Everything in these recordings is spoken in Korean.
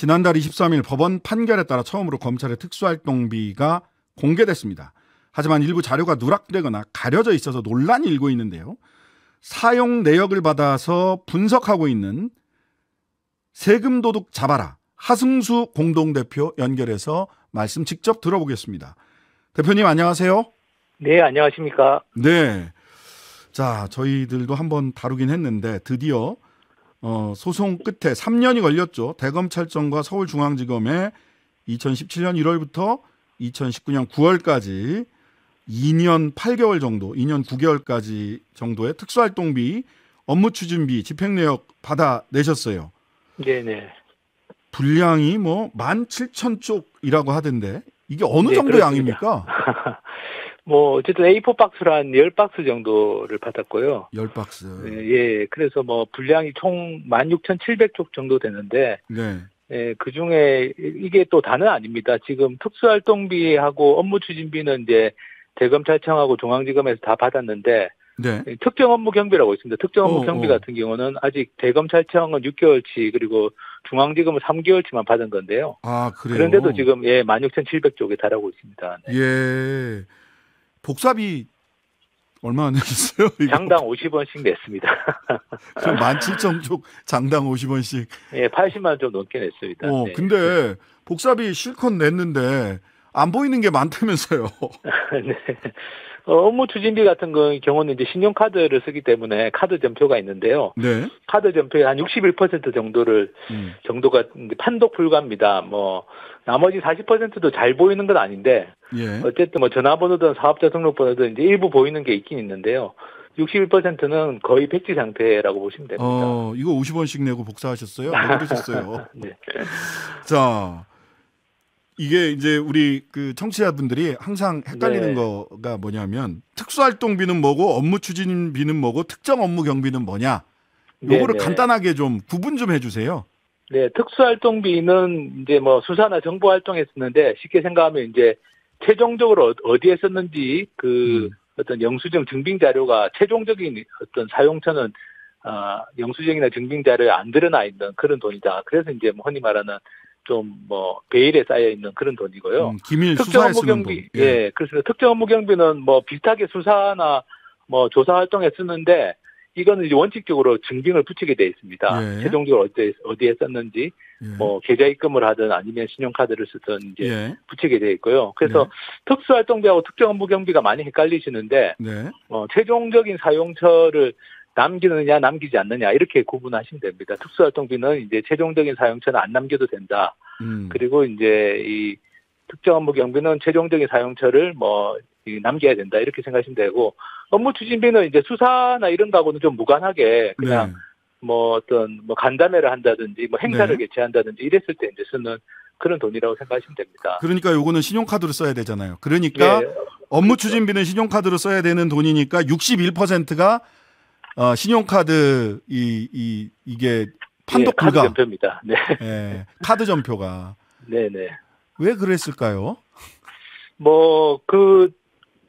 지난달 23일 법원 판결에 따라 처음으로 검찰의 특수활동비가 공개됐습니다. 하지만 일부 자료가 누락되거나 가려져 있어서 논란이 일고 있는데요. 사용 내역을 받아서 분석하고 있는 세금도둑 잡아라 하승수 공동대표 연결해서 말씀 직접 들어보겠습니다. 대표님 안녕하세요. 네, 안녕하십니까. 네. 자, 저희들도 한번 다루긴 했는데 드디어 소송 끝에 3년이 걸렸죠. 대검찰청과 서울중앙지검에 2017년 1월부터 2019년 9월까지 2년 8개월 정도, 2년 9개월까지 정도의 특수활동비, 업무추진비, 집행내역 받아내셨어요. 네네. 분량이 뭐 17,000쪽이라고 하던데 이게 어느 네, 정도 그렇습니다. 양입니까? 뭐 어쨌든 A4 박스로 한 10박스 정도를 받았고요. 10박스. 네, 예, 그래서 뭐 분량이 총 16,700쪽 정도 되는데 네. 예, 그중에 이게 또 다는 아닙니다. 지금 특수활동비하고 업무추진비는 이제 대검찰청하고 중앙지검에서 다 받았는데 네. 특정 업무 경비라고 있습니다. 특정 업무 경비 같은 경우는 아직 대검찰청은 6개월치 그리고 중앙지검은 3개월치만 받은 건데요. 아, 그래요? 그런데도 지금 16,700쪽에 달하고 있습니다. 네. 예. 복사비 얼마 내셨어요? 장당 50원씩 냈습니다. 그럼 17,000쪽 장당 50원씩. 예, 80만 원 좀 넘게 냈습니다. 네. 근데 복사비 실컷 냈는데 안 보이는 게 많다면서요. 네. 업무 추진비 같은 경우는 이제 신용카드를 쓰기 때문에 카드 전표가 있는데요. 네. 카드 전표의 한 61% 정도가 판독 불가입니다. 뭐 나머지 40%도 잘 보이는 건 아닌데 예. 어쨌든 뭐 전화번호든 사업자 등록번호든 이제 일부 보이는 게 있긴 있는데요. 61%는 거의 백지 상태라고 보시면 됩니다. 이거 50원씩 내고 복사하셨어요? 왜 그러셨어요? 네. 자, 이게 이제 우리 그 청취자분들이 항상 헷갈리는 네. 거가 뭐냐면 특수활동비는 뭐고 업무 추진비는 뭐고 특정 업무 경비는 뭐냐? 요거를 네네. 간단하게 좀 구분 좀 해주세요. 네, 특수활동비는 이제 뭐 수사나 정보 활동에 쓰는데 쉽게 생각하면 이제 최종적으로 어디에 썼는지 어떤 영수증 증빙 자료가 최종적인 어떤 사용처는 영수증이나 증빙 자료에 안 드러나 있는 그런 돈이다. 그래서 이제 뭐 흔히 말하는 좀 뭐 베일에 쌓여 있는 그런 돈이고요. 기밀 특정 수사에 업무 쓰는 경비, 돈. 예, 그렇습니다. 특정 업무 경비는 뭐 비슷하게 수사나 뭐 조사 활동에 쓰는데 이거는 이제 원칙적으로 증빙을 붙이게 돼 있습니다. 예. 최종적으로 어디에 썼는지, 예. 뭐 계좌 입금을 하든 아니면 신용카드를 쓰든 이제 예. 붙이게 돼 있고요. 그래서 네. 특수활동비하고 특정 업무 경비가 많이 헷갈리시는데, 네. 최종적인 사용처를 남기느냐 남기지 않느냐 이렇게 구분하시면 됩니다. 특수활동비는 이제 최종적인 사용처는 안 남겨도 된다. 그리고 이제 이 특정 업무 경비는 최종적인 사용처를 남겨야 된다 이렇게 생각하시면 되고, 업무 추진비는 이제 수사나 이런 거하고는 좀 무관하게 그냥 간담회를 한다든지 행사를 네. 개최한다든지 이랬을 때 이제 쓰는 그런 돈이라고 생각하시면 됩니다. 그러니까 요거는 신용카드로 써야 되잖아요. 그러니까 업무 추진비는 신용카드로 써야 되는 돈이니까 61%가 신용카드 이게 판독 불가. 카드 전표입니다. 네. 예, 카드 전표가. 네네. 왜 그랬을까요?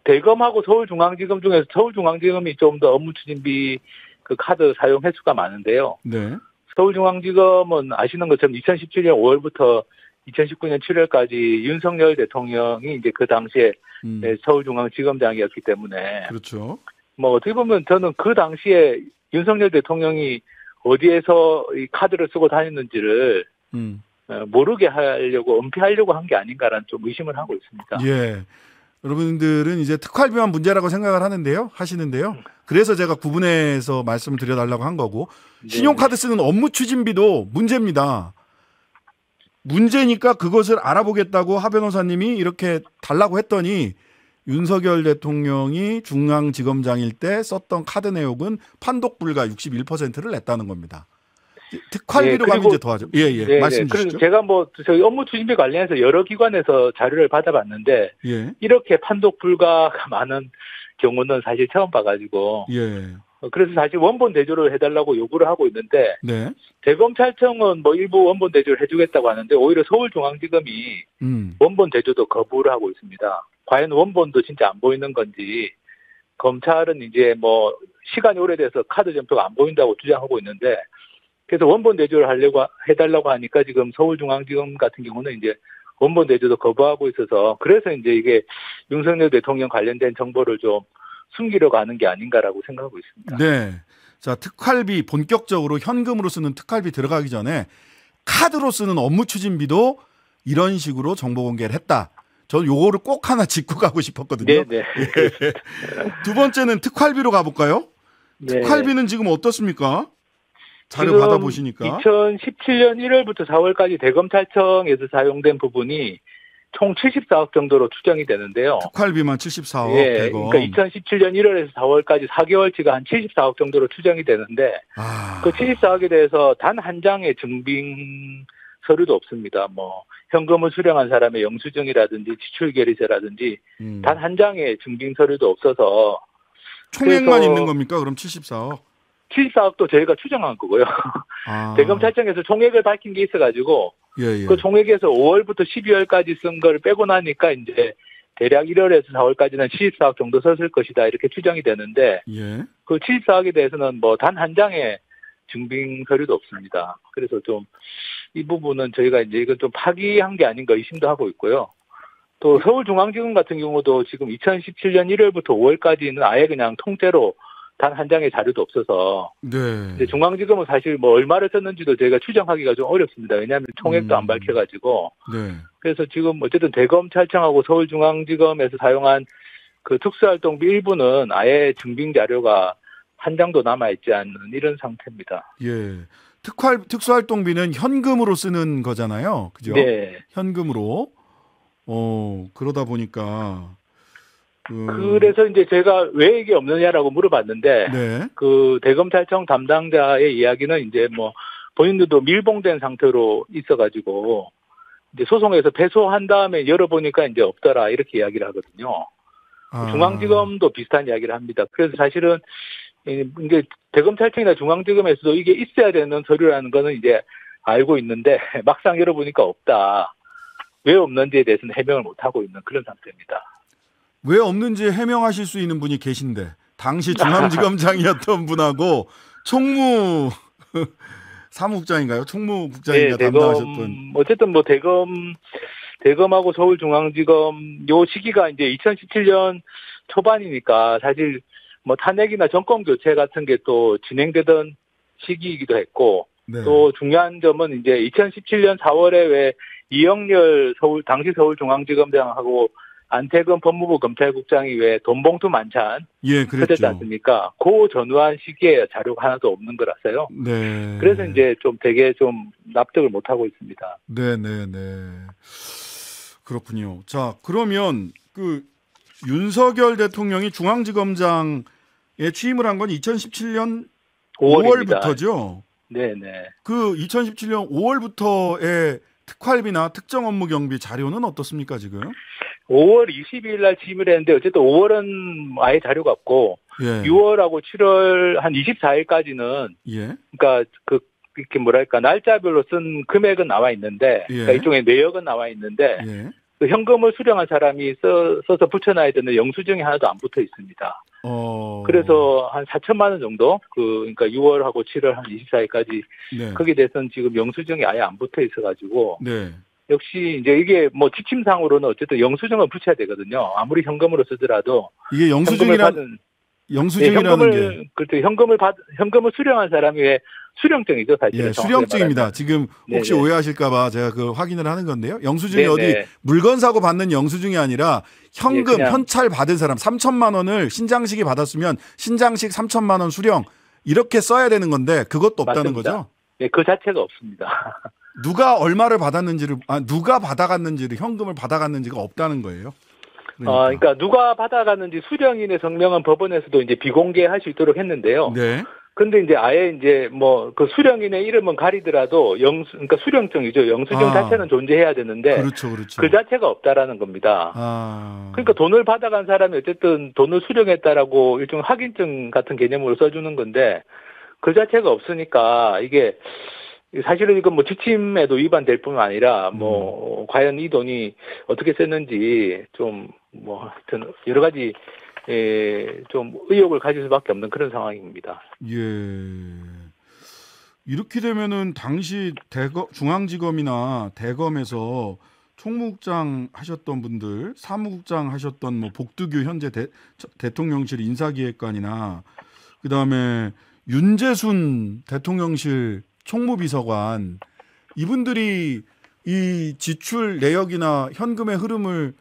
대검하고 서울중앙지검 중에서 서울중앙지검이 좀 더 업무 추진비 그 카드 사용 횟수가 많은데요. 네. 서울중앙지검은 아시는 것처럼 2017년 5월부터 2019년 7월까지 윤석열 대통령이 이제 그 당시에 서울중앙지검장이었기 때문에. 그렇죠. 어떻게 보면 저는 그 당시에 윤석열 대통령이 어디에서 이 카드를 쓰고 다녔는지를 모르게 하려고 은폐하려고 한 게 아닌가라는 좀 의심을 하고 있습니다. 예. 여러분들은 이제 특활비만 문제라고 생각을 하시는데요. 그래서 제가 구분해서 말씀을 드려달라고 한 거고, 신용카드 쓰는 업무 추진비도 문제입니다. 문제니까 그것을 알아보겠다고 하 변호사님이 이렇게 달라고 했더니 윤석열 대통령이 중앙지검장일 때 썼던 카드 내역은 판독 불가 61%를 냈다는 겁니다. 특활비로 가면 이제 더하죠. 예. 말씀 주시죠. 그래서 제가 저희 업무 추진비 관련해서 여러 기관에서 자료를 받아봤는데, 이렇게 판독 불가가 많은 경우는 사실 처음 봐가지고, 그래서 사실 원본 대조를 해달라고 요구를 하고 있는데, 대검찰청은 일부 원본 대조를 해주겠다고 하는데, 오히려 서울중앙지검이 원본 대조도 거부를 하고 있습니다. 과연 원본도 진짜 안 보이는 건지, 검찰은 이제 시간이 오래돼서 카드 전표가 안 보인다고 주장하고 있는데, 그래서 원본 대조를 해달라고 하니까 지금 서울중앙지검 같은 경우는 이제 원본 대조도 거부하고 있어서 그래서 이제 이게 윤석열 대통령 관련된 정보를 좀 숨기려고 하는 게 아닌가라고 생각하고 있습니다. 네. 자, 특활비 본격적으로 현금으로 쓰는 특활비 들어가기 전에 카드로 쓰는 업무 추진비도 이런 식으로 정보 공개를 했다. 저는 요거를 꼭 하나 짚고 가고 싶었거든요. 네네. 예. 두 번째는 특활비로 가볼까요? 네. 특활비는 지금 어떻습니까? 자료 지금 받아보시니까. 2017년 1월부터 4월까지 대검찰청에서 사용된 부분이 총 74억 정도로 추정이 되는데요. 특활비만 74억 예, 대검. 그러니까 2017년 1월에서 4월까지 4개월치가 한 74억 정도로 추정이 되는데 그 74억에 대해서 단 한 장의 증빙 서류도 없습니다. 뭐 현금을 수령한 사람의 영수증이라든지 지출 결의서라든지 단 한 장의 증빙 서류도 없어서 총액만 있는 겁니까? 그럼 74억? 74억도 저희가 추정한 거고요. 대검찰청에서 총액을 밝힌 게 있어가지고 예. 그 총액에서 5월부터 12월까지 쓴 걸 빼고 나니까 이제 대략 1월에서 4월까지는 74억 정도 썼을 것이다 이렇게 추정이 되는데 예. 그 74억에 대해서는 뭐 단 한 장의 증빙 서류도 없습니다. 그래서 좀 이 부분은 저희가 이제 이건 좀 파기한 게 아닌가 의심도 하고 있고요. 또 서울중앙지검 같은 경우도 지금 2017년 1월부터 5월까지는 아예 그냥 통째로 단 한 장의 자료도 없어서 네. 이제 중앙지검은 사실 뭐 얼마를 썼는지도 저희가 추정하기가 좀 어렵습니다. 왜냐하면 총액도 안 밝혀가지고. 네. 그래서 지금 어쨌든 대검찰청하고 서울중앙지검에서 사용한 그 특수활동비 일부는 아예 증빙 자료가 한 장도 남아있지 않는 이런 상태입니다. 예. 특수활동비는 현금으로 쓰는 거잖아요. 그죠? 네. 현금으로. 그러다 보니까. 그래서 이제 제가 왜 이게 없느냐라고 물어봤는데, 네. 그 대검찰청 담당자의 이야기는 이제 뭐 본인들도 밀봉된 상태로 있어가지고, 이제 소송에서 패소한 다음에 열어보니까 이제 없더라 이렇게 이야기를 하거든요. 중앙지검도 비슷한 이야기를 합니다. 그래서 사실은 이게 대검찰청이나 중앙지검에서도 이게 있어야 되는 서류라는 거는 이제 알고 있는데 막상 열어보니까 없다. 왜 없는지에 대해서는 해명을 못하고 있는 그런 상태입니다. 왜 없는지 해명하실 수 있는 분이 계신데 당시 중앙지검장이었던 분하고 총무 사무국장인가요? 총무국장인가 네, 담당하셨던. 어쨌든 뭐 대검하고 서울중앙지검 요 시기가 이제 2017년 초반이니까 사실 뭐 탄핵이나 정권 교체 같은 게 또 진행되던 시기이기도 했고 네. 또 중요한 점은 이제 2017년 4월에 왜 이영렬 당시 서울중앙지검장하고 안태근 법무부 검찰국장이 왜 돈봉투 만찬 그랬지 않습니까? 그 전후한 시기에 자료가 하나도 없는 거라서요. 네. 그래서 이제 좀 되게 좀 납득을 못 하고 있습니다. 네. 그렇군요. 자, 그러면 그 윤석열 대통령이 중앙지검장에 취임을 한 건 2017년 5월부터죠. 네네. 그 2017년 5월부터의 특활비나 특정 업무 경비 자료는 어떻습니까 지금? 5월 22일 날 취임을 했는데 어쨌든 5월은 아예 자료가 없고 예. 6월하고 7월 한 24일까지는 예. 그러니까 이렇게 뭐랄까 날짜별로 쓴 금액은 나와 있는데 예. 그러니까 일종의 내역은 나와 있는데 예. 그 현금을 수령한 사람이 써서 붙여놔야 되는 영수증이 하나도 안 붙어 있습니다. 그래서 한 4천만 원 정도 그러니까 6월하고 7월 한 24일까지 네. 거기에 대해서는 지금 영수증이 아예 안 붙어 있어가지고 네. 역시 이제 이게 뭐 지침상으로는 어쨌든 영수증을 붙여야 되거든요. 아무리 현금으로 쓰더라도 이게 영수증이라는 게 그때 현금을 수령한 사람이 왜 수령증이죠, 사실은. 예, 수령증입니다. 지금 혹시 네네. 오해하실까봐 제가 그 확인을 하는 건데요. 영수증이 네네. 어디 물건 사고 받는 영수증이 아니라 현금 그냥 현찰 받은 사람 3천만 원을 신장식이 받았으면 신장식 3천만 원 수령 이렇게 써야 되는 건데 그것도 없다는 맞습니다. 거죠? 네, 그 자체가 없습니다. 누가 얼마를 받았는지를 누가 받아갔는지를 현금을 받아갔는지가 없다는 거예요. 그러니까 누가 받아갔는지 수령인의 성명은 법원에서도 이제 비공개할 수 있도록 했는데요. 네. 근데 이제 아예 이제 뭐 그 수령인의 이름은 가리더라도 그러니까 수령증이죠. 영수증 자체는 존재해야 되는데 그렇죠. 그 자체가 없다라는 겁니다. 그러니까 돈을 받아간 사람이 어쨌든 돈을 수령했다라고 일종 확인증 같은 개념으로 써주는 건데 그 자체가 없으니까 이게 사실은 이건 뭐 지침에도 위반될 뿐만 아니라 뭐 과연 이 돈이 어떻게 썼는지 좀 뭐 하여튼 여러 가지 좀 의혹을 가질 수밖에 없는 그런 상황입니다. 예. 이렇게 되면은 당시 중앙지검이나 대검에서 총무국장 하셨던 분들, 사무국장 하셨던 뭐 복두규 현재 대통령실 인사기획관이나 그다음에 윤재순 대통령실 총무비서관 이분들이 이 지출 내역이나 현금의 흐름을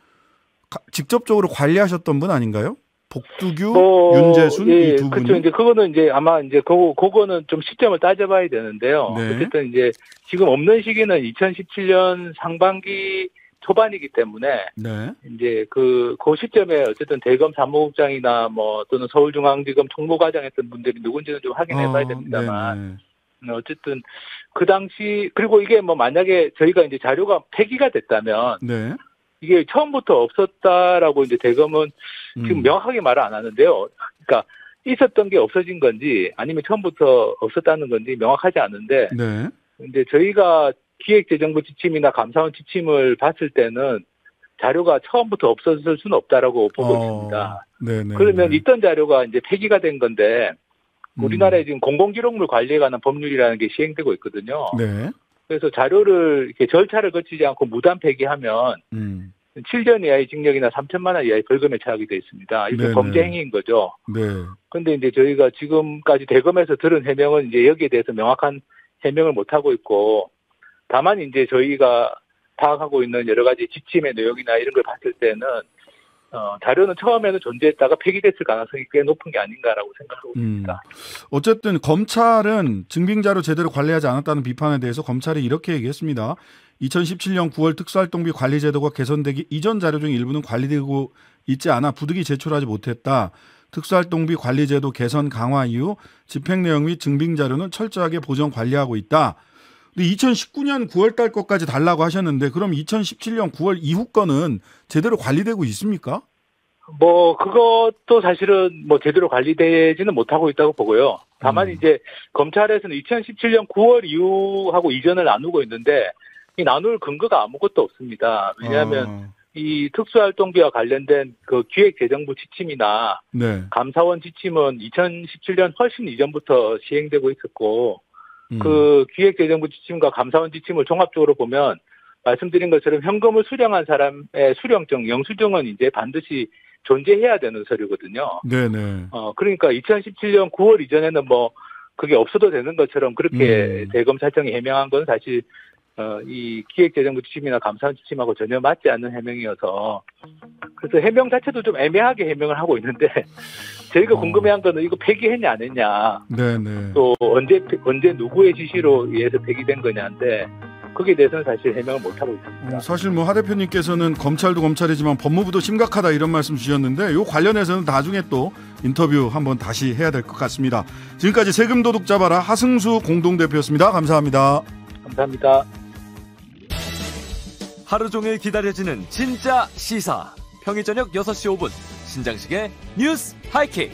직접적으로 관리하셨던 분 아닌가요? 복두규, 윤재순 이 두 분이. 그렇죠. 이제 그거는 이제 아마 이제 그거는 좀 시점을 따져봐야 되는데요. 네. 어쨌든 이제 지금 없는 시기는 2017년 상반기 초반이기 때문에 네. 이제 그 시점에 어쨌든 대검 사무국장이나 뭐 또는 서울중앙지검 총무과장했던 분들이 누군지는 좀 확인해봐야 됩니다만. 어쨌든 그 당시 그리고 이게 뭐 만약에 저희가 이제 자료가 폐기가 됐다면. 네. 이게 처음부터 없었다라고 이제 대검은 지금 명확하게 말을 안 하는데요. 그러니까 있었던 게 없어진 건지 아니면 처음부터 없었다는 건지 명확하지 않은데, 네. 이제 저희가 기획재정부 지침이나 감사원 지침을 봤을 때는 자료가 처음부터 없었을 수는 없다라고 보고 있습니다. 네네. 그러면 있던 자료가 이제 폐기가 된 건데, 우리나라에 지금 공공기록물 관리에 관한 법률이라는 게 시행되고 있거든요. 네. 그래서 자료를 이렇게 절차를 거치지 않고 무단 폐기하면 7년 이하의 징역이나 3천만 원 이하의 벌금에 처하게 되어 있습니다. 이게 네네. 범죄 행위인 거죠. 네. 그런데 이제 저희가 지금까지 대검에서 들은 해명은 이제 여기에 대해서 명확한 해명을 못 하고 있고, 다만 이제 저희가 파악하고 있는 여러 가지 지침의 내용이나 이런 걸 봤을 때는 자료는 처음에는 존재했다가 폐기됐을 가능성이 꽤 높은 게 아닌가라고 생각하고 있습니다. 어쨌든 검찰은 증빙자료 제대로 관리하지 않았다는 비판에 대해서 검찰이 이렇게 얘기했습니다. 2017년 9월 특수활동비 관리제도가 개선되기 이전 자료 중 일부는 관리되고 있지 않아 부득이 제출하지 못했다. 특수활동비 관리제도 개선 강화 이후 집행 내용 및 증빙자료는 철저하게 보정 관리하고 있다. 근데 2019년 9월 달 것까지 달라고 하셨는데 그럼 2017년 9월 이후 거는 제대로 관리되고 있습니까? 뭐 그것도 사실은 뭐 제대로 관리되지는 못하고 있다고 보고요. 다만 이제 검찰에서는 2017년 9월 이후하고 이전을 나누고 있는데 이 나눌 근거가 아무것도 없습니다. 왜냐하면 이 특수활동비와 관련된 그 기획재정부 지침이나 네. 감사원 지침은 2017년 훨씬 이전부터 시행되고 있었고, 그 기획재정부 지침과 감사원 지침을 종합적으로 보면 말씀드린 것처럼 현금을 수령한 사람의 수령증, 영수증은 이제 반드시 존재해야 되는 서류거든요. 네네. 그러니까 2017년 9월 이전에는 뭐 그게 없어도 되는 것처럼 그렇게 대검찰청이 해명한 건 사실 이 기획재정부 지침이나 감사원 지침하고 전혀 맞지 않는 해명이어서, 그래서 해명 자체도 좀 애매하게 해명을 하고 있는데 저희가 궁금해한 거는 이거 폐기했냐 안 했냐, 네네. 또 언제 누구의 지시로 의해서 폐기된 거냐인데 거기에 대해서는 사실 해명을 못 하고 있습니다. 사실 뭐 하 대표님께서는 검찰도 검찰이지만 법무부도 심각하다 이런 말씀 주셨는데 요 관련해서는 나중에 또 인터뷰 한번 다시 해야 될 것 같습니다. 지금까지 세금도둑 잡아라 하승수 공동대표였습니다. 감사합니다. 감사합니다. 하루 종일 기다려지는 진짜 시사. 평일 저녁 6시 5분 신장식의 뉴스 하이킥.